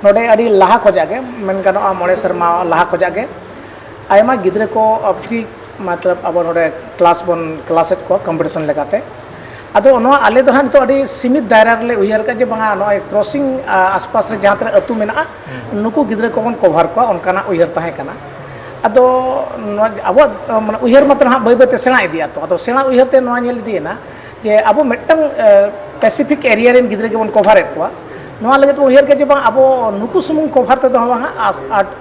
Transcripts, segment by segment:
नोडे अड़ी लाहा खोजागे मन गानोआ मोड़े शर्मा लाहा खोजागे आयमा गिद्रे को फ्री मतलब अब नोडे क्लासेट को कंपटीशन लगाते अदो नोआ आले दो हां तो अड़ी सीमित दायरा रे उयहर का जे बंगा नोय क्रॉसिंग आसपास रे जहां तरे अतु मेना नुकु गिद्रे को बन कवर को उनकाना उयहर ताहे कना अदो अब माने उयहर मत हां बै बै सेणा इदिया तो अदो सेणा उयहर ते नोआ नेल इदियना जे अब मिटंग पैसिफिक एरिया रेन गिद्रे के बन कवर एत को नोआ लगे तो उयहर के जे बंग अब नुकु सुमुंग कवर ते दो बंगा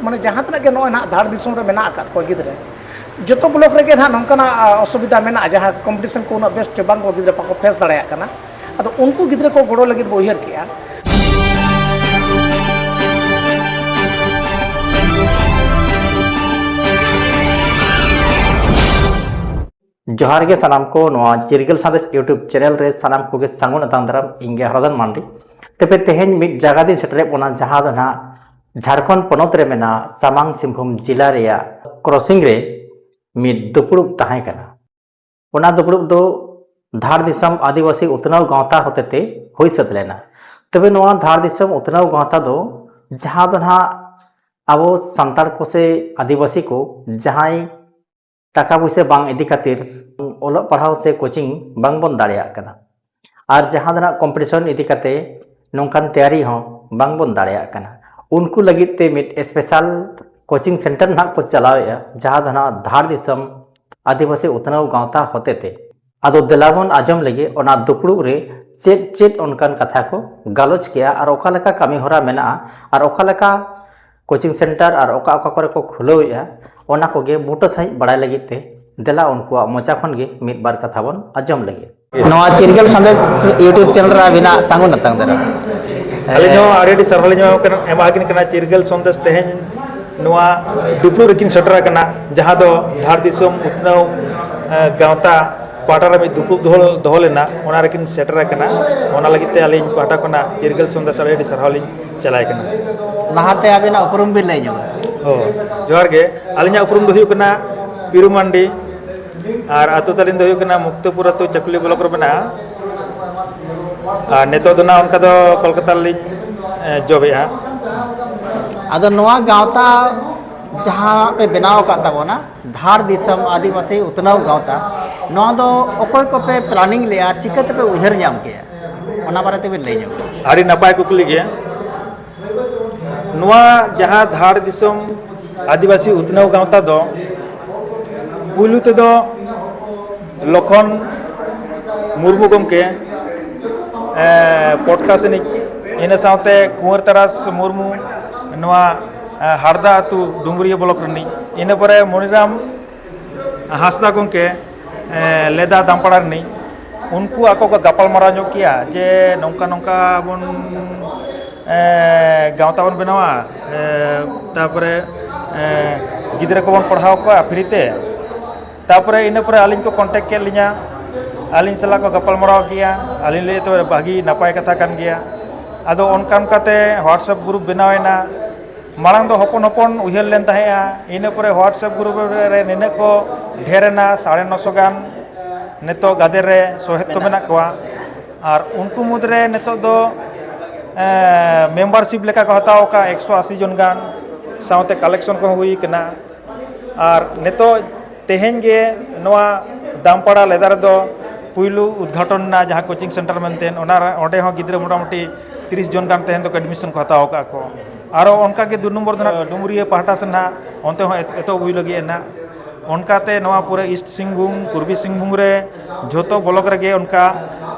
माने जहां तरे के नोय ना धाड़ दिसुम रे मेना का को गिद्रे जो ब्लॉक रे ना नौकाना असुविधा में जहाँ कॉम्पिटिशन को उना बेस्ट बांग को गिद्रे पाको फेस दाड़ा कना अदो उनको गिद्रे को गड़ो लगे उयहर किया जोहार के सनाम को नोआ चिरगल संदेश यूट्यूब चैनल रे सनाम को के सांगुन अतांदरम इंगे हरदन मांडी तबे तेहेन मिट जगह दिन सेटरे ओना जहां दो ना झारखंड पनोत रे मेना सामांग सिंहभूम जिला रेया क्रॉसिंग रे मिट दुपुड़ुब ताहे कना ओना दुपुड़ुब दो धार दिसम आदिवासी उतनाव गांवता होतेते होई सत लेना तबे नोआ धार दिसम उतनाव गांवता दो जहां दो ना आबो संतार को से आदिवासी को जहां टाका पैसे बांग इदी खातिर ओलो पढ़ाव से कोचिंग बांग बन दाड़िया कना और जहां दना कंपटीशन इदी खाते नोंकान तैयारी हो बांग बन दाड़िया कना उनको लगित ते मिट स्पेशल कोचिंग सेंटर ना को चलावे जहां दना धार दिसम आदिवासी उतनाव गांवता होते थे अदो दिलावन आजम लगे ओना दुपड़ू रे चेट चेट उनकान कथा को गालोच किया और ओका लका कमी होरा मेना और ओका लका कोचिंग सेंटर और ओका ओका करे को खुलौया ओना को गे मोटो सही बड़ाई लगे ते दिला उनको मोचा खन गे मिट बार कथा बन आजम लगे नोआ चिरगल संदेश यूट्यूब चैनल रा बिना सांगु नतंग दरा अले जो आरेडी सरहल जो एमागिन कना चिरगल संदेश तेहेन नोआ दुपड़ू रेकिन सेटर कना जहां दो धार दिसम उतनाव गांवता पाटा रे दुपड़ू दोहो लेना ओना रेकिन सेटर कना ओना लगिते अलिन पाटा कना चिरगल संदेश आरेडी सरहल चलाय कना लहाते आबेना उपरुम बिन लई जो ओ जोहार गे अलिना उपरुम दो हुयु कना पिरु मंडी और अतु तलिन दो हुयु कना मुक्तपुर अतु चकुली ब्लॉक रे बना नेतो दोना उनका दो कोलकाता लिन जॉबेया अदो नोआ गांवता जहां पे बनाव का तबोना धार दिसम आदिवासी उतनाव गांवता नोआ दो ओकोय को पे प्लानिंग ले आर चिकत पे उहर जाम के ओना बारे ते लई जो आड़ी नपाय कुकली गे नोआ जहां धार दिसम आदिवासी उतनाव गांवता दो पुलु ते दो लखन मुर्मू गमके पॉडकास्ट नि इन साथे कुंवर तरास मुर्मू नोआ हारदा अतु डुंगरिया ब्लॉक रनी इन परे मणिराम हासदा गंके लेदा दामपाड़ा रनी उनको आको का गपाल मारा जो किया जे नौका नौका बन गांवता बन बनावा तापरे गिद्रे को बन पढ़ाव को फ्रीते तापरे इन परे आलिन को कांटेक्ट के लिया आलिन सला को गपाल मारा किया आलिन ले तो भागी नपाय कथा कान गया अदो उनकान काते व्हाट्सएप ग्रुप बनावेना मांग दो हपन हपन उहर लेन तहेया इन परे व्हाट्सएप ग्रुप रे निने को ढेरना 950 गान नेतो गादे रे सोहेत को मेना कोआ और उनको मुद्रे नेतो दो मेंबरशिप लेका को हताव का 180 जन गान साउते कलेक्शन को हुई कना और नेतो तेहेन गे नोआ दामपाड़ा लेदार दो पुइलु उद्घाटन ना जहां कोचिंग सेंटर मेनतेन ओना ओडे हो गिद्रे मोटामुटी 30 जन गान तेहेन तो एडमिशन को हताव का को और उनका के 2 नंबर डुंगरिया पहाटा से ना अंते हो एतो हुई लगी ना उनकाते नवा पूरे ईस्ट सिंहभूम पूर्वी सिंहभूम रे जोतो ब्लॉक रे उनका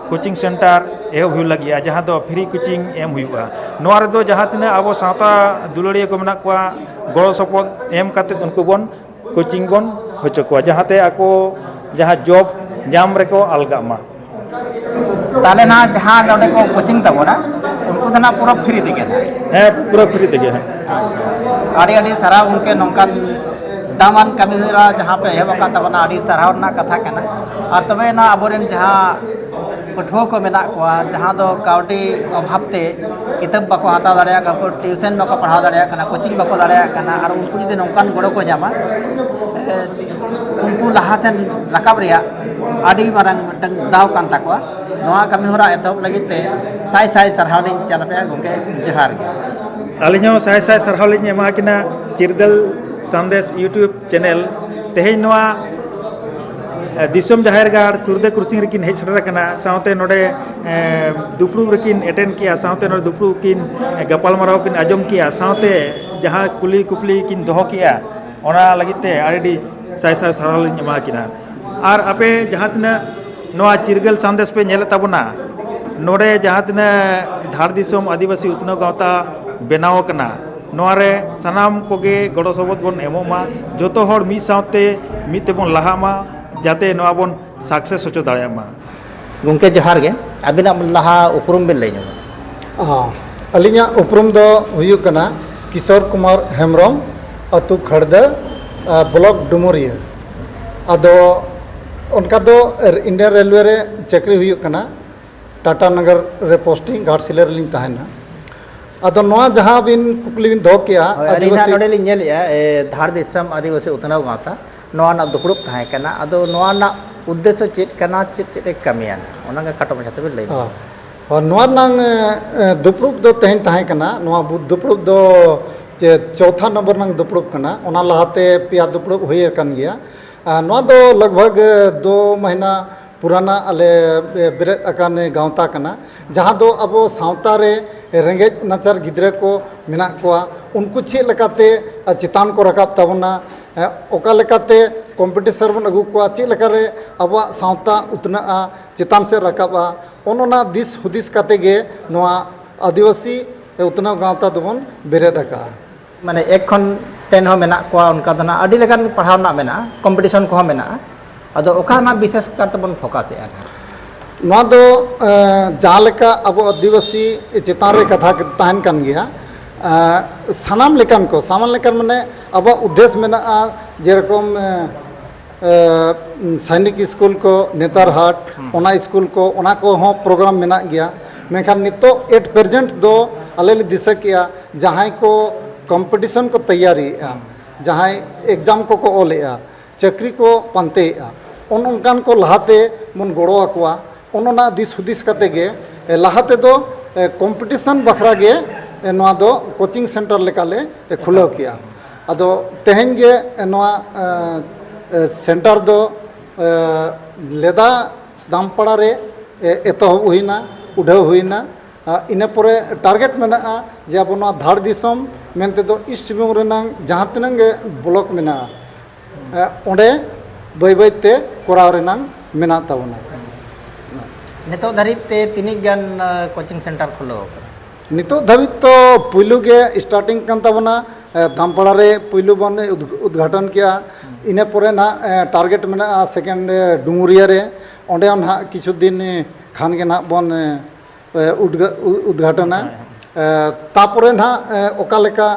कोचिंग सेंटर एहब हुई लगी जहां दो फ्री कोचिंग एम हुआ नवा रे दो जहां तिना अब सावता दुलड़िया को मेना को गड़ो सपोर्ट एम काते उनको बन कोचिंग बन होचो को जहांते आको जहां जॉब जाम रे को अलगा मा ताले ना जहां नोडे को कोचिंग तबोना उनको तो ना पूरा फ्री देगे पूरा फ्री देगे आड़ी आड़ी सारा उनके नौकान दामान कमी हुआ जहाँ पे हेबका तबना आड़ी सराव ना कथा कना और तबे ना अबोरेन जहाँ पठुआ को मेना को जहाँ दो काउडी अभावते किताब बको हता दाड़िया का ट्यूशन बको पढ़ाव दाड़िया कना कोचिंग बको दाड़िया कना और उनको जुदी नौकान गड़ो को जामा उनको लहासेन रकाब रिया आड़ी मारंग मिटंग दाव कान ताकवा नोआ कमी होरा एतहब लगिते साई साई सरहावलिंग चलपे गोके जोहार ᱟᱹᱞᱤᱧ ᱦᱚᱸ ᱥᱟᱭ ᱥᱟᱭ ᱥᱟᱨᱦᱟᱣ ᱞᱤᱧ ᱮᱢᱟ ᱠᱤᱱᱟ ᱪᱤᱨᱜᱟᱹᱞ ᱥᱟᱸᱫᱮᱥ ᱤᱭᱩᱴᱩᱵᱽ ᱪᱮᱱᱮᱞ ᱛᱮᱦᱮᱧ ᱱᱚᱣᱟ दिसम जाहिर गाड़ सुरदे कुर्सिंग रेकिन हेज सेटर कना साउते नोडे दुपड़ू रेकिन एटेंड किया साउते नोडे दुपड़ू किन गपाल माराव किन आजम किया साउते जहां कुली कुपली किन दोहो किया ओना लगिते आरेडी साय साय साराल एमा किना आर आपे जहां तना नोआ चिरगल संदेश पे नेल ताबना नोडे जहां तना धार दिसम आदिवासी उतनो गावता बेनाव कना नोआरे सनाम कोगे गड़ो सबद बन एमोमा जोतो हर मी साउते मी तेबन लाहामा जाते नोआ बन सक्सेस होचो दाड़ेमा गंके जोहार गे अबिना लहा उपरुम बे लैनो अलिया उपरुम दो हुयुक कना किशोर कुमार हेमरम अतु खड़दा ब्लॉक डुमरिया अदो उनका दो इंडियन रेलवे रे चाकरी हुयुक कना टाटा नगर रे पोस्टिंग घाटशिला रे लिन तहना अदो नोआ जहां बिन कुकली बिन दो किया आदिवासी नोडे लिन नेलिया धार दिसम आदिवासी उतनाव गाता नोआ ना दुपड़ुप ताहे कना अदो नोआ ना उद्देश्य चेत कना चेत कमियाना ओना का खाटो मछाते बे लैनो और नोआ नांग दुपड़ुप दो तहन ताहे कना नोआ दुपड़ुप दो जे चौथा नंबर नांग दुपड़ुप कना ओना लहाते पिया दुपड़ुप हुए कन गया नोआ दो लगभग 2 महीना पुराना अले बेरेट अकान गावता कना जहां दो अबो सावता रे रेंगेज नाचार गिद्रे को मेना कोआ उनको चे लकाते चितान को रकाब तबना ओका लेकाते कॉम्पिटिशन बन अगू को चे लेकारे अब सावता उतना चितान से रकाबा ओनोना दिस हुदिस काते गे नोआ आदिवासी उतना गावता दोबन बेरेट अका माने 1 खन 10 हो मेना को उनका दना अडी लेकान पढ़ाव ना मेना कंपटीशन को मेना अदो ओका ना विशेष करते बन फोकस ए नोआ दो जहां लेका अब आदिवासी चितान रे कथा ताहन कन गया सानाम लेकान को सामान लेकान माने अब उद्देश्य में जेरकम सैनिक स्कूल को नेतार हाट ओना स्कूल को ओना को हो प्रोग्राम मेना गया मेखान नितो एट प्रेजेंट दो अले दिशा किया जहां को कंपटीशन को तैयारी जहां एग्जाम को ओलेआ चाकरी को पानते उनकान को लहाते मन गड़ो आकुआ ओनोना दिस हुदिस काते गे लहाते दो कंपटीशन बखरा गे नोआ दो कोचिंग सेंटर लेकाले खुलो किया अदो तेहन गे नोआ सेंटर दो लेदा दामपाड़ा रे एतहब हुईना उड़ाव हुईना इना परे टारगेट मेना जे अब नोआ धार दिसम मेनते दो ईस्ट सिंहभूम रेनांग जहां तिनांग गे ब्लॉक मेना ओंडे बै बैते कोराव रेनांग मेना ताबना नितो धरिते तिनी गान कोचिंग सेंटर खुलो नितो धाबित तो पुलु गे स्टार्टिंग कान ताबना दामपाड़ा रे पुलु बन उद्घाटन किया इने परे ना टारगेट मेना सेकेंड डुंगरिया रे ओंडे ना किछु दिन खान गे ना बन उद्घाटना तापरे ना ओका लेका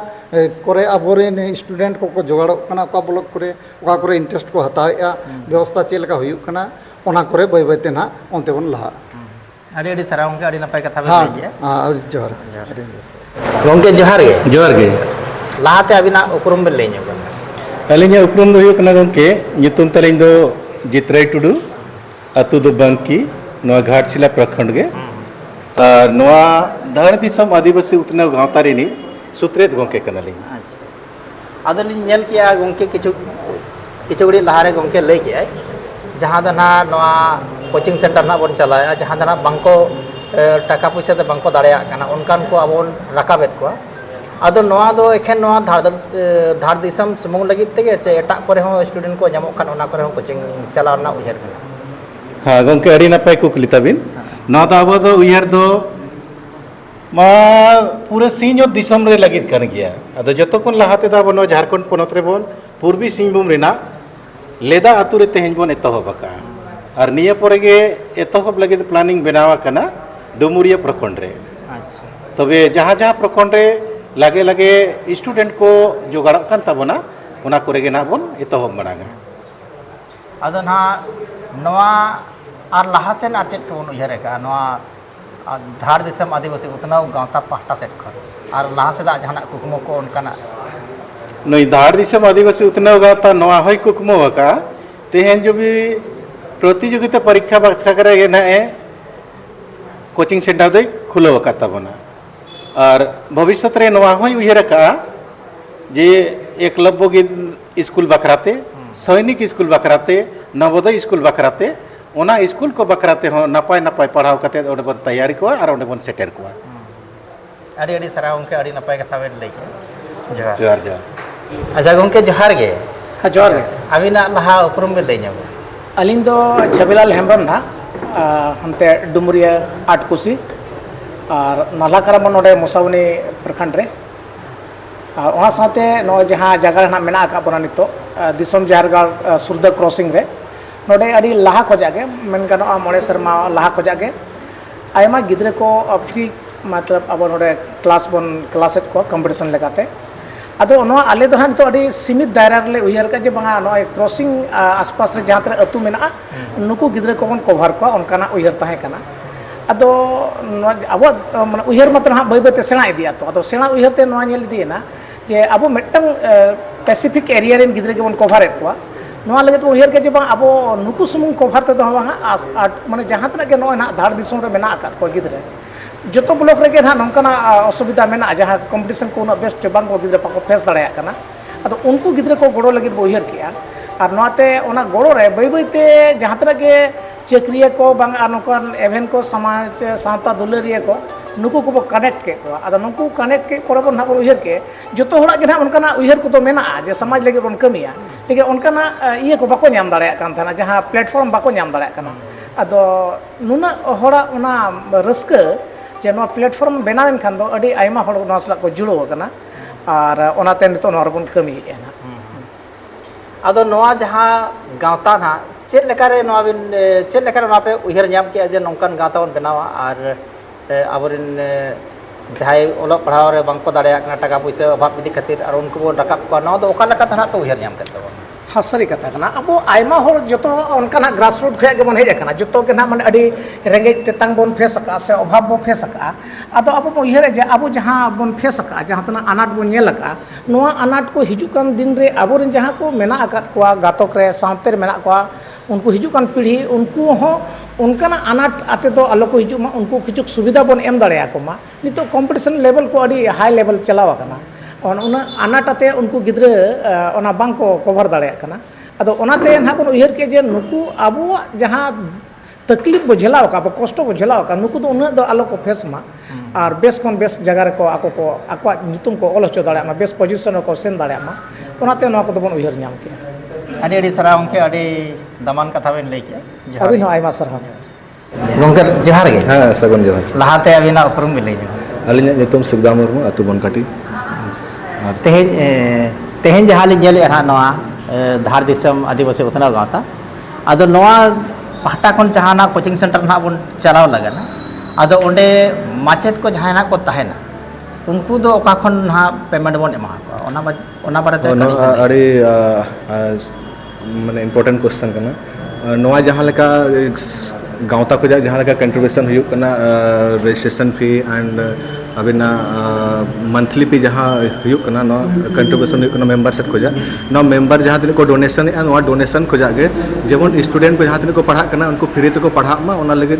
करे अबोरेन स्टूडेंट को जोगाड़ो कना ओका ब्लॉक करे इंटरेस्ट को हतावेआ व्यवस्था चे लेका हुयुक कना ओना करे बै बैते ना ओनते बन लहा अड़ी सारा उनके अड़ी नपाय कथा हाँ बे हाँ जोहार गंके जोहार गे लाहाते अबिना उपरुम बे लैनो अलिंग उपरुम दो हुयुक कना गंके nyutum तलिंग दो जित्राई टुडू अतु दो बंकी नोआ घाटशिला प्रखंड गे नोआ धार दिसम आदिवासी उतने गावता रेनी सुत्रेत गंके कनालिंग अदो नि नेल किया गंके किछु गड़ी लहारे गंके लई के जहां दना नोआ कोचिंग सेंटर ना बन चलाया जहां दना बांको टाका पैसा ते बांको दाड़ेया कना उनकान को अबोन राकाबेत को अदो नोआ दो एखेन नोआ धार दिसम सुमुंग लगित तेगे से एटा करे हो स्टूडेंट को जामो खान ओना करे हो कोचिंग चलाव ना उयहर कना हाँ गंके अड़ी नपाय कुकली ताबिन नोआ दो अबो दो उयहर दो मा पूरे सिंह दिसम रे लगित कन गया अदो जतो कोन लहाते दा बनो झारखंड पोनत रे बोन पूर्वी सिंहभूम रेना लेदा आतु रे तेहेन बोन एतहब का और निया परे गे एतहब लगित प्लानिंग बनावा कना डुमुरिया प्रखंड रे तबे जहां जहां प्रखंड रे लगे लगे स्टूडेंट को जोगाड़ कान ताबोना ओना करे गे ना बोन एतहब मनागा अदो ना नोआ आर लहासेन आर चेत कोन उयहर का नोआ धार दिसम आदिवासी उतनाव गावता पाहटा सेट खर आर लहा से दा जहाना कुकमो को उनकाना नई धार दिसम आदिवासी उतनाव गावता नोआ होय कुकमो का तेहेन जो भी प्रतियोगिता परीक्षा बाछा करे ना कोचिंग सेंटर दो खुलो का ताबोना और भविष्य रे नवा होई उयहर का जे एकलव्य स्कूल बखराते सैनिक स्कूल बखराते नवोदय स्कूल बखराते ओना स्कूल को बखराते हो नपाय नपाय पढ़ाव कते ओडे बन तैयारी को और ओडे बन सेटर को अड़ी अड़ी सराव उनके अड़ी नपाय कथा बेन लई जोहार जोहार जोहार अच्छा गंके जोहार गे हाँ जोर अबिना लहा उपरुम बे लई ᱧᱟᱢᱟ अलिंग दो छबिलाल हेम्ब्रम ना हमते डुमरिया आटकुसी और नालाकाराम नोडे मोसावनी प्रखंड रे और वहाँ साथे नो जहाँ जगह ना मेना का बना नितो दिसम जारगाल सुरदा क्रॉसिंग रे नोडे अड़ी लाहा खोजागे मन गानो मोड़े शर्मा लाहा खोजागे आयमा गिद्रे को फ्री मतलब अब नोडे क्लासेट को कंपटीशन लगाते अदो नो आले दो नितो अड़ी सीमित दायरा ले उयहर का जे बंगा नो क्रॉसिंग आसपास रे जहाँ तरे अतु मेना नुकु गिद्रे को बन कवर को उनकाना उयहर ताहे कना अदो अब माने उयहर मत हाँ बै बैते सेना इदिया तो अदो सेना उयहर ते नोआ नेल इदियना जे अब मिट्टन पैसिफिक एरिया रेन गिद्रे के बन कवर एट को नोआ लगे तो उयहर के जे बंग अब नुकु सुमुंग कवर ते दो बंगा माने जहाँ तक के नो ना धार दिसों रे मेना आका को गिद्रे जो ब्लॉक रे ना नौकाना असुविधा में जहाँ कॉम्पिटिशन को उन्ना बेस्ट बांग को गिद्रे पाको फेस दाड़ा कना अदो उनको गिद्रे को गोड़ो लगे उयहर किया और नोते ओना गोड़ो रे बै बैते जहाँ तरह के चक्रिया को बांग नौकान एवेन को समाज सावता दुलारिया को नुकु को कनेक्ट के को अदो नुकु कनेक्ट के पर बन हाबो उयहर के जो होड़ा के ना उनकाना उयहर को तो मेना जे समाज लगे बन कमिया लेकिन उनकाना इये को बाको नाम दाड़ा कान थाना जहाँ प्लेटफॉर्म बाको नाम दाड़ा काना अदो नुना होड़ा उना रस्क जे नो प्लेटफॉर्म बनावन खान दो अड़ी आयमा होड़ नो सला को जुड़ो कना और ओनाते नितो नो रबन कमी एना अदो नोआ जहाँ गावता ना चेक लेकारे नोआ बिन चेक लेकारे नोआ पे उयहर ᱧᱟᱢ के जे नौकान गावता बन बनावा और आबोरिन जहाय ओलो पढ़ाव रे बांको दाड़या कना टाका पैसा अभाव इदी खातिर और उनको बो रकाब को नोआ दो ओका लका थाना पे उयहर ᱧᱟᱢ करते बन हाँ सारी कथा कना अब आयमा होड़ जो उनका ग्रास रूट खुया के बन हेज कना जो के ना माने अड़ी रेंगे तेतांग बन फेस का से अभाव बन फेस का अदो अब उयहर जे अब जहाँ बन फेस का जहाँ तना अनाट बन नेल का नोआ अनाट को हिजुकान दिन रे अबोरिन जहाँ को मेना आकात को गातक रे सावते रे मेना को उनको हिजुकान पीढ़ी उनको हो उनकाना अनाट आते दो आलो को हिजुमा उनको किछु सुविधा बन एम दाड़या को मा नितो कंपटीशन लेवल को अड़ी हाई लेवल चलावा कना और उन अनाटाते उनको गिद्रे ओना बांग को कवर दाड़या कना अदो ओनाते ना बन उयहर के जे नुकु अबो जहाँ तकलीफ बो झेलाव का कष्ट को झेलाव का नुकु दो उन दो आलो को फेस मा और बेस कोन बेस जगह को आको नितुम को ऑल हचो दाड़या मा बेस पोजीशन को सेन दाड़या मा ओनाते नो को दो बन उयहर ᱧᱟᱢ के अड़ी अड़ी सरा उनके अड़ी दमान कथा बेन लई के अभी नो आयमा सरहा गंकर जोहार गे हाँ सगन जोहार लहाते अबिना उपरुम बे लई ᱧᱟᱢᱟ अलिंग नितुम सुखदा मुर्मू अतु बनकाटी तेहें तेहें जहाँ ली नेल हाँ नवा धार दिसम आदिवासी उतना गावता अदो नवा पहटा कोन जहाँ कोचिंग सेंटर ना बन चलाव लगना अदो ओंडे माचेत को जहाँ ना को तहेना उनको दो ओका खन ना पेमेंट बन एमा को ओना बारे अरे माने इम्पोर्टेंट क्वेश्चन करना नवा जहाँ लेका गाँवता को जहाँ लेका कंट्रीब्यूशन हुई करना registration fee and Abina monthly fee जहाँ हुई करना नो कंट्रीब्यूशन हुई करना मेंबरशिप को जा नो मेंबर जहाँ तीन को डोनेशन है नो डोनेशन को जाके जेमन स्टूडेंट को जहाँ तीन को पढ़ा करना उनको फ्री तक पढ़ा मा ओना लगे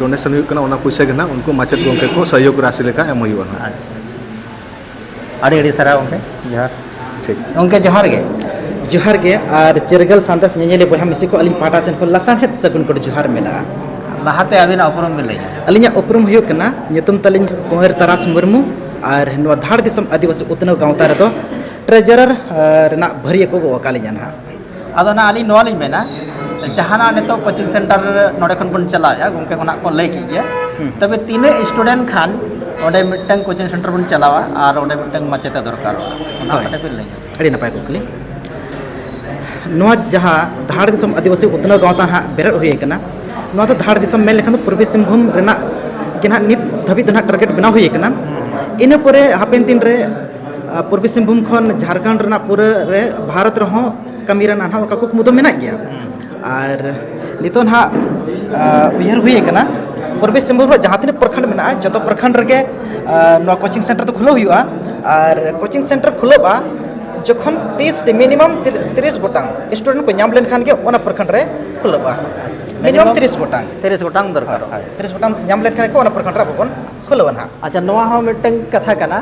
डोनेशन हुई करना ओना पैसा के ना उनको माचेत गोंके को सहयोग राशि लेका एम हुई ना अड़ी अड़ी सरा उनके जोहार ठीक उनके जोहार गे जोहार गे और चिरगल सांदेश नेनेले बहा मिसी को अलिन पाटा सेन को लसान हेड सगुन को जोहार मेना लहाते अबिना उपरुम बे लई अलिन उपरुम हुयो कना nyutum तलिन कोहर तरास मुर्मू और नवा धाड़ दिसम आदिवासी उतनव गांवता रे दो ट्रेजरर रेना भरिया को वकालिन ना अदो ना अली नोआ लिन मेना जहाना नेतो कोचिंग सेंटर नोडे खन बन चलाया गंके खना को लई की तबे तीने स्टूडेंट खान ओंडे मिटंग कोचिंग सेंटर बन चलावा और ओंडे मिटंग माचेता दरकार ओना कटे पे लई अड़ी नपाय कुकली नवा जहाँ धाड़ दिसम आदिवासी उतनव गांवता हा बेरर हुई कना नवा तो धाड़ दिसम मेल लेखन पूर्वी सिंहभूम रेना के ना नित धबी दना टारगेट बना हुई कना इना परे हापेन दिन रे पूर्वी सिंहभूम खन झारखंड रेना पूरा रे भारत रहो कमी रेना ना का कुकमुदो मेना गया और नितोन हा उयहर हुई कना पूर्वी सिंहभूम रे जहाँ तीन प्रखंड मेना जो प्रखंड रे नवा कोचिंग सेंटर तो खुलो हुआ और कोचिंग सेंटर खुलोबा जखन 30 मिनिमम 30 गोटांग स्टूडेंट को नाम लेन खान के ओना प्रखंड रे खुलोबा मिनिमम 30 गोटांग दरकार 30 गोटांग नाम लेन खान के ओना प्रखंड रे बन ᱠᱷᱩᱞᱟᱹᱣᱟ ᱱᱟᱦᱟᱜ ᱟᱪᱪᱷᱟ ᱱᱚᱣᱟ ᱦᱚᱸ ᱢᱤᱫᱴᱟᱝ ᱠᱟᱛᱷᱟ ᱠᱟᱱᱟ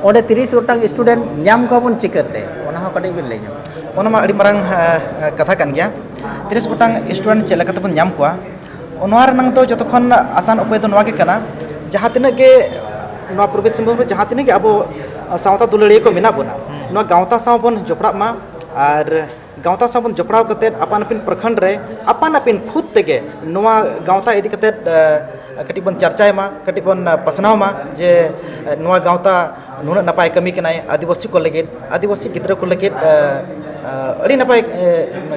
ᱚᱸᱰᱮ 30 ᱜᱚᱴᱟᱝ ᱥᱴᱩᱰᱮন্ᱴ ᱧᱟᱢ ᱠᱚᱣᱟᱵᱚᱱ ᱪᱤᱠᱟᱹᱛᱮ ᱚᱱᱟ ᱦᱚᱸ ᱠᱟᱹᱴᱤᱡ ᱵᱤᱱ ᱞᱟᱹᱭ ᱧᱚᱜ ᱚᱱᱟ ᱢᱟ ᱟᱹᱰᱤ ᱢᱟᱨᱟᱝ ᱠᱟᱛᱷᱟ kan ᱜᱮᱭᱟ 30 gotang student ᱪᱮᱫ ᱞᱮᱠᱟ ᱛᱮᱵᱚᱱ ᱧᱟᱢ ᱠᱚᱣᱟ ᱱᱚᱣᱟ ᱨᱮᱱᱟᱜ ᱫᱚ ᱡᱚᱛᱚ ᱠᱷᱚᱱ ᱟᱥᱟᱱ ᱩᱯᱟᱹᱭ ᱫᱚ ᱱᱚᱣᱟ ᱜᱮ ᱠᱟᱱᱟ ᱡᱟᱦᱟᱸ ᱛᱤᱱᱟᱹᱜ ᱜᱮ ᱱᱚᱣᱟ ᱯᱩᱨᱵᱚ ᱥᱤᱝᱵᱷᱩᱢ ᱨᱮ ᱡᱟᱦᱟᱸ ᱛᱤᱱᱟᱹᱜ ᱜᱮ ᱟᱵᱚ ᱥᱟᱶᱛᱟ ᱫᱩᱞᱟᱹᱲᱤᱭᱟᱹ ko ᱢᱮᱱᱟᱜ ᱵᱚᱱᱟ ᱱᱚᱣᱟ ᱜᱟᱶᱛᱟ ᱥᱟᱶ ᱵᱚᱱ ᱡᱚᱯᱲᱟᱜ ᱢᱟ ᱟᱨ ᱜᱟᱶᱛᱟ ᱥᱟᱶ ᱵᱚᱱ ᱡᱚᱯᱲᱟᱣ ᱠᱟᱛᱮᱫ ᱟᱯᱟᱱ ᱟᱹᱯᱤᱱ ᱯᱨᱚᱠᱷᱚᱸᱰ ᱨᱮ ᱟᱯᱟᱱ ᱟᱹᱯᱤᱱ ᱠᱷᱩᱫ ᱛᱮᱜᱮ ᱱᱚᱣᱟ ᱜᱟᱶᱛᱟ ᱤᱫᱤ ᱠᱟᱛᱮᱫ ᱠᱟᱹᱴᱤᱡ ᱵᱚᱱ ᱪᱟᱨᱪᱟᱭ ᱢᱟ ᱠᱟᱹᱴᱤᱡ ᱵᱚᱱ ᱯᱟᱥᱱᱟᱣ ᱢᱟ ᱡᱮ ᱱᱚᱣᱟ ᱜᱟᱶᱛᱟ ᱱᱩᱱᱟᱹᱜ ᱱᱟᱯᱟᱭ ᱠᱟᱹᱢᱤ ᱠᱟᱱᱟᱭ ᱟᱹᱫᱤᱵᱟᱹᱥᱤ ᱠᱚ ᱞᱟᱹᱜᱤᱫ ᱟᱹᱫᱤᱵᱟᱹᱥᱤ ᱜᱤᱫᱽᱨᱟᱹ ᱠᱚ ᱞᱟᱹᱜᱤᱫ ᱟᱹᱰᱤ ᱱᱟᱯᱟᱭ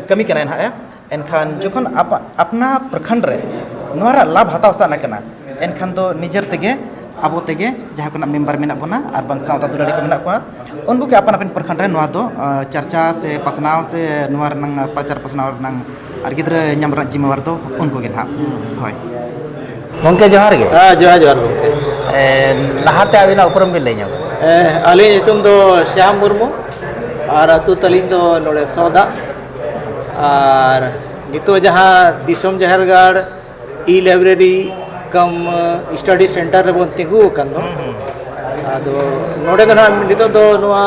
ᱠᱟᱹᱢᱤ ᱠᱟᱱᱟᱭ ᱱᱟᱦᱟᱜ ᱮᱱᱠᱷᱟन ᱡᱚᱠᱷᱚᱱ ᱟᱯᱱᱟ ᱯᱨᱚᱠᱷᱚᱸᱰ ᱨᱮ ᱱᱚᱣᱟ ᱨᱮᱭᱟᱜ ᱞᱟᱵᱷ ᱦᱟᱛᱟᱣ ᱥᱟᱱᱟ ᱠᱟᱱᱟ ᱮᱱᱠᱷᱟᱱ ᱫᱚ ᱱᱤᱡᱮᱨ ᱛᱮᱜᱮ ᱟᱵᱚ ᱛᱮᱜᱮ ᱡᱟᱦᱟᱸ ᱠᱚᱱᱟᱜ ᱢᱮᱢᱵᱟᱨ ᱢᱮᱱᱟᱜ ᱵᱚᱱᱟ ᱟᱨ ᱵᱟᱝ ᱥᱟᱶᱛᱟ ᱫᱩᱞᱟᱹᱲᱤ ᱠᱚ ᱢᱮᱱᱟᱜ ᱠᱚᱣᱟ ᱩᱱᱠᱩ ᱜᱮ ᱟᱯᱟᱱ ᱟᱹᱯᱤᱱ ᱯᱨᱚᱠᱷᱚᱸᱰ ᱨᱮ ᱱᱚᱣᱟ ᱫᱚ ᱪᱟᱨᱪᱟ ᱥᱮ ᱯᱟᱥᱱᱟᱣ ᱥᱮ ᱱᱚᱣᱟ ᱨᱮᱱᱟᱜ ᱯᱨᱚᱪᱟᱨ ᱯᱟᱥᱱᱟᱣ ᱨᱮᱱᱟᱜ ᱟᱨ ᱜᱤᱫᱽᱨᱟᱹ ᱧᱟᱢ ᱨᱮᱱᱟᱜ ᱡᱤᱢᱢᱟᱹᱣᱟᱨ ᱫᱚ ᱩᱱᱠᱩ ᱜᱮ ᱱᱟᱦᱟᱜ ᱦᱳᱭ ᱜᱚᱝᱠᱮ ᱡᱚᱦᱟᱨ ᱜᱮ ᱡᱚᱦᱟᱨ ᱡᱚᱦᱟᱨ ᱜᱚᱝᱠᱮ ᱞᱟᱦᱟᱛᱮ ᱟᱹᱵᱤᱱᱟᱜ ᱩᱯᱨᱩᱢ ᱵᱤᱱ ᱞᱟᱹᱭ ᱧᱚᱜ ᱟᱹᱞᱤᱧ ᱧᱩᱛᱩᱢ ᱫᱚ ᱥᱭᱟᱢ ᱢᱩᱨᱢᱩ ᱟᱨ ᱟᱹᱛᱩ ᱛᱟᱹᱞᱤᱧ ᱫᱚ ᱱᱚᱰᱮ ᱥᱚᱫᱟ ᱟᱨ ᱱᱤᱛᱚᱜ ᱡᱟᱦᱟᱸ ᱫᱤᱥᱚᱢ ᱡᱟᱦᱮᱨ ᱜᱟᱲ ই লাইব্রেরি কাম স্টাডি সেন্টার রেবন তিᱸᱜᱩ আকান ᱫᱚ ᱟᱫᱚ ᱱᱚᱰᱮ ᱫᱚ ᱱᱟᱦᱟᱜ ᱱᱤᱛᱚᱜ ᱫᱚ ᱱᱚᱣᱟ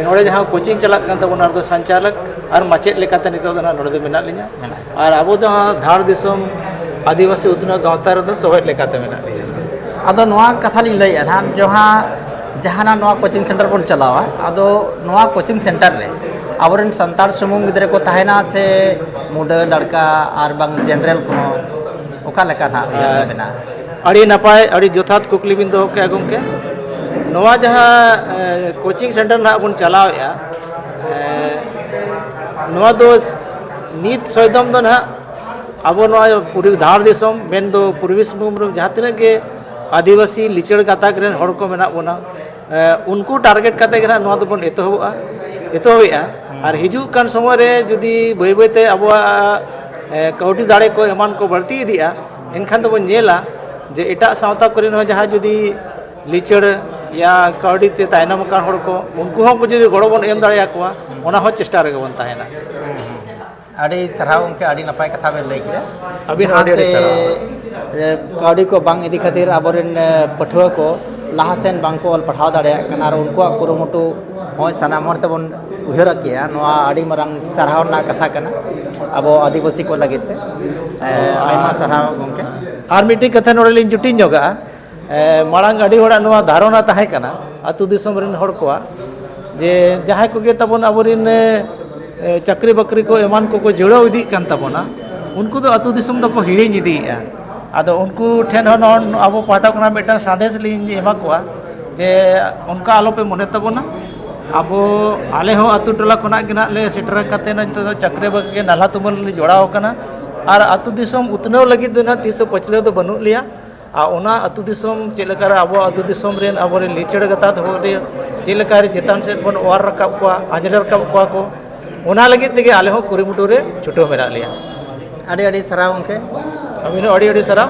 ᱱᱚᱰᱮ ᱡᱟᱦᱟᱸ ᱠᱳᱪᱤᱝ ᱪᱟᱞᱟᱜ ᱠᱟᱱ ᱛᱟᱵᱚᱱᱟ ᱫᱚ ᱥᱚᱧᱪᱟᱞᱚᱠ ᱟᱨ ᱢᱟᱪᱮᱫ ᱞᱮᱠᱟᱛᱮ ᱱᱤᱛᱚᱜ ᱫᱚ ᱱᱟᱦᱟᱜ ᱱᱚᱰᱮ ᱫᱚ ᱢᱮᱱᱟᱜ ᱞᱤᱧᱟ ᱟᱨ ᱟᱵᱚ ᱫᱚ ᱫᱷᱟᱲ ᱫᱤᱥᱚᱢ ᱟᱹᱫᱤᱵᱟᱹᱥᱤ ᱩᱛᱱᱟᱹᱣ ᱜᱟᱶᱛᱟ ᱨᱮᱫᱚ ᱥᱚᱦᱮᱫ ᱞᱮᱠᱟᱛᱮ ᱢᱮᱱᱟᱜ ᱞᱤᱧᱟ ᱟᱫᱚ ᱱᱚᱣᱟ ᱠᱟᱛᱷᱟ ᱞᱤᱧ ᱞᱟᱹᱭᱮᱫᱼᱟ ᱱᱟᱦᱟᱜ ᱡᱟᱦᱟᱱᱟᱜ ᱱᱚᱣᱟ ᱠᱳᱪᱤᱝ ᱥᱮᱱᱴᱟᱨ ᱵᱚᱱ ᱪᱟᱞᱟᱣᱟ ᱟᱫᱚ ᱱᱚᱣᱟ ᱠᱳᱪᱤᱝ ᱥᱮᱱᱴᱟᱨ ᱨᱮ ᱟᱵᱚᱨᱮᱱ ᱥᱟᱱᱛᱟᱲ ᱥᱩᱢᱩᱝ ᱜᱤᱫᱽᱨᱟᱹ ᱠᱚ ᱛᱟᱦᱮᱱᱟ ᱥᱮ ᱢᱩᱰᱟᱹ ᱞᱟᱲᱠᱟ ᱟᱨ ᱵᱟᱝ ᱡᱮᱱᱟᱨᱮᱞ ᱠᱚᱦᱚᱸ ᱚᱠᱟ ᱞᱮᱠᱟ ᱱᱟᱦᱟᱜ ᱩᱭᱦᱟᱹᱨ ᱢᱮᱱᱟᱜᱼᱟ ᱟᱹᱰᱤ ᱱᱟᱯᱟᱭ ᱟᱹᱰᱤ ᱡᱚᱛᱷᱟᱛ ᱠᱩᱠᱞᱤ ᱵᱤᱱ ᱫᱚᱦᱚ ᱠᱮᱜᱼᱟ ᱜᱚᱢᱠᱮ ᱱᱚᱣᱟ ᱡᱟᱦᱟᱸ ᱠᱳᱪᱤᱝ ᱥᱮᱱᱴᱟᱨ ᱱᱟᱦᱟᱜ ᱵᱚᱱ ᱪᱟᱞᱟᱣᱮᱫᱼᱟ ᱱᱚᱣᱟ ᱫᱚ ᱱᱤᱛ ᱥᱚᱭᱫᱚᱢ ᱫᱚ ᱱᱟᱦᱟᱜ ᱟᱵᱚ ᱱᱚᱣᱟ ᱫᱷᱟᱲ ᱫᱤᱥᱚᱢ ᱢᱮᱱᱫᱚ ᱯᱩᱨᱵᱚ ᱥᱤᱝᱵᱷᱩᱢ ᱨᱮ ᱡᱟᱦᱟᱸ ᱛᱤᱱᱟᱹᱜ ᱜᱮ ᱟᱹᱫᱤᱵᱟᱹᱥᱤ ᱞᱤᱪᱟᱹᱲ ᱜᱟᱛᱟᱠ ᱨᱮᱱ ᱦᱚᱲ ᱠᱚ ᱢᱮᱱᱟᱜ ᱵᱚᱱᱟ ᱩᱱᱠᱩ ᱴᱟᱨᱜᱮᱴ ᱠᱟᱛᱮ ᱜᱮ ᱱᱟᱦᱟᱜ ᱱᱚᱣᱟ ᱫᱚᱵᱚᱱ ᱮᱛᱚᱦᱚᱵᱮᱜᱼᱟ ᱟᱨ ᱦᱤᱡᱩᱜ ᱠᱟᱱ ᱥᱚᱢᱚᱭ ᱨᱮ ᱡᱩᱫᱤ ᱵᱟᱹᱭ ᱵᱟᱹᱭᱛᱮ ᱟᱵᱚᱣᱟᱜ ᱠᱟᱹᱣᱰᱤ ᱫᱟᱲᱮ ko ᱮᱢᱟᱱ ᱠᱚ ᱵᱟᱹᱲᱛᱤ ᱤᱫᱤᱜᱼᱟ ᱮᱱᱠᱷᱟᱱ ᱫᱚᱵᱚᱱ ᱧᱮᱞᱟ ᱡᱮ ᱮᱴᱟᱜ ᱥᱟᱶᱛᱟ ᱠᱚᱨᱮᱱ ᱦᱚᱸ ᱡᱟᱦᱟᱸ ᱡᱩᱫᱤ ᱞᱤᱪᱟᱹᱲ ᱭᱟ ᱠᱟᱹᱣᱰᱤ te ᱛᱟᱭᱱᱚᱢ ᱟᱠᱟᱱ ᱦᱚᱲ ko ᱩᱱᱠᱩ ᱦᱚᱸ ᱡᱩᱫᱤ ᱜᱚᱲᱚ ᱵᱚᱱ ᱮᱢ ᱫᱟᱲᱮᱭᱟᱠᱚᱣᱟ ᱚᱱᱟ ᱦᱚᱸ ᱪᱮᱥᱴᱟ ᱨᱮᱜᱮ ᱵᱚᱱ ᱛᱟᱦᱮᱱᱟ ᱟᱹᱰᱤ ᱥᱟᱨᱦᱟᱣ ᱜᱚᱢᱠᱮ ᱟᱹᱰᱤ ᱱᱟᱯᱟᱭ ᱠᱟᱛᱷᱟ ᱵᱮᱱ ᱞᱟᱹᱭ ᱠᱮᱫᱟ ᱟᱹᱵᱤᱱ ᱦᱚᱸ ᱟᱹᱰᱤ ᱟᱹᱰᱤ ᱥᱟᱨᱦᱟᱣ ᱠᱟᱹᱣᱰᱤ ᱠᱚ ᱵᱟᱝ ᱤᱫᱤ ᱠᱷᱟᱹᱛᱤᱨ ᱟᱵᱚᱨᱮᱱ ᱯᱟᱹᱴᱷᱩᱣᱟᱹ ᱠᱚ ᱞᱟᱦᱟ ᱥᱮᱱ ᱵᱟᱝᱠᱚ ᱚᱞ ᱯᱟᱲᱦᱟᱣ ᱫᱟᱲᱮᱭᱟᱜ ᱠᱟᱱᱟ ᱟᱨ ᱩᱱᱠᱩᱣᱟᱜ ᱠᱩᱨᱩᱢᱩᱴᱩ ᱦᱚᱸ ᱥᱟᱱᱟᱢ ᱦᱚᱲ ᱛᱮᱵᱚᱱ ᱩᱭᱦᱟᱹᱨ ᱠᱮᱜᱼᱟ ᱱᱚᱣᱟ ᱟᱹᱰᱤ ᱢᱟᱨᱟᱝ ᱥᱟᱨᱦᱟᱣ ᱨᱮᱱᱟᱜ ᱠᱟᱛᱷᱟ ᱠᱟᱱᱟ ᱟᱵᱚ ᱟᱹᱫᱤᱵᱟᱹᱥᱤ ᱠᱚ ᱞᱟᱹᱜᱤᱫ ᱛᱮ ᱟᱭᱢᱟ ᱥᱟᱨᱦᱟᱣ ᱜᱚᱢᱠᱮ ᱟᱨ ᱢᱤᱫᱴᱤᱡ ᱠᱟᱛᱷᱟ ᱱᱚᱰᱮ ᱞᱤᱧ ᱡᱩᱴᱤᱡ ᱧᱚᱜᱟᱜᱼᱟ ᱢᱟᱲᱟᱝ ᱟᱹᱰᱤ ᱦᱚᱲᱟᱜ ᱱᱚᱣᱟ ᱫᱷᱟᱨᱚᱱᱟ ᱛᱟᱦᱮᱸ ᱠᱟᱱᱟ ᱟᱹᱛᱩ ᱫᱤᱥᱚᱢ ᱨᱮᱱ ᱦᱚᱲ ᱠᱚᱣᱟᱜ ᱡᱮ ᱡᱟᱦᱟᱸᱭ ᱠᱚᱜᱮ ᱛᱟᱵᱚᱱ ᱟᱵᱚᱨᱮᱱ ᱪᱟᱹᱠᱨᱤ ᱵᱟᱹᱠᱨᱤ ᱠᱚ ᱮᱢᱟᱱ ᱠᱚᱠᱚ ᱡᱩᱲᱟᱹᱣ ᱤᱫᱤᱜ ᱠᱟᱱ ᱛᱟᱵᱚᱱᱟ ᱩᱱᱠᱩ ᱫᱚ ᱟᱹᱛᱩ ᱫᱤᱥᱚᱢ ᱫᱚᱠᱚ ᱦᱤᱲᱤᱧ ᱤᱫᱤᱭᱮᱜᱼᱟ ᱟᱫᱚ ᱩᱱᱠᱩ ᱴᱷᱮᱱ ᱦᱚᱸ ᱟᱵᱚ ᱯᱟᱦᱴᱟ ᱠᱷᱚᱱᱟᱜ ᱢᱤᱫᱴᱟᱝ ᱥᱟᱸᱫᱮᱥ ᱞᱤᱧ ᱮᱢᱟ ᱠᱚᱣᱟ ᱡᱮ ᱚᱱᱠᱟ ᱟᱞᱚᱯᱮ ᱢᱚᱱᱮ ᱛᱟᱵᱚᱱᱟ ᱟᱵᱚ ᱟᱞᱮ ᱦᱚᱸ ᱟᱹᱛᱩ ᱴᱚᱞᱟ ᱠᱷᱚᱱᱟᱜ ᱜᱮ ᱱᱟᱦᱟᱜ ᱞᱮ ᱥᱮᱴᱮᱨ ᱠᱟᱛᱮ ᱱᱤᱛᱚᱜ ᱫᱚ ᱪᱟᱹᱠᱨᱤ ᱵᱟᱹᱠᱨᱤ ᱱᱟᱞᱦᱟ ᱛᱩᱢᱟᱹᱞ ᱞᱮ ᱡᱚᱲᱟᱣ ᱟᱠᱟᱱᱟ ᱟᱨ ᱟᱹᱛᱩ ᱫᱤᱥᱚᱢ ᱩᱛᱱᱟᱹᱣ ᱞᱟᱹᱜᱤᱫ ᱫᱚ ᱱᱟᱦᱟᱜ ᱛᱤᱥ ᱦᱚᱸ ᱯᱟᱹᱪᱷᱞᱟᱹ ᱫᱚ ᱵᱟᱹᱱᱩᱜ ᱞᱮᱭᱟ ᱟᱨ ᱚᱱᱟ ᱟᱹᱛᱩ ᱫᱤᱥᱚᱢ ᱪᱮᱫ ᱞᱮᱠᱟᱨᱮ ᱟᱵᱚᱣᱟᱜ ᱟᱹᱛᱩ ᱫᱤᱥᱚᱢ ᱨᱮᱱ ᱟᱵᱚᱨᱮᱱ ᱞᱤᱪᱟᱹᱲ ᱜᱟᱛᱟᱠ ᱦᱚᱲ ᱪᱮᱫ ᱞᱮᱠᱟᱨᱮ ᱪᱮᱛᱟᱱ ᱥᱮᱫ ᱵᱚᱱ ᱚᱣᱟᱨ ᱨᱟᱠᱟᱵ ᱠᱚᱣᱟ ᱟᱸᱡᱞᱮ ᱨᱟᱠᱟᱵ ᱠᱚᱣᱟ ᱠᱚ ᱚᱱᱟ ᱞᱟᱹᱜᱤᱫ ᱛᱮᱜᱮ ᱟᱞᱮ ᱦᱚᱸ ᱠᱩᱨᱩᱢᱩᱴᱩ ᱨᱮ ᱪᱷᱩᱴᱟᱹᱣ ᱢᱮᱱᱟᱜ ᱞᱮᱭᱟ ᱟᱹᱰᱤ ᱟᱹᱰᱤ ᱥᱟᱨᱦᱟᱣ ᱜᱚᱢᱠᱮ ᱟᱹᱵᱤᱱ ᱦᱚᱸ ᱟᱹᱰᱤ ᱟᱹᱰᱤ ᱥᱟᱨᱦᱟᱣ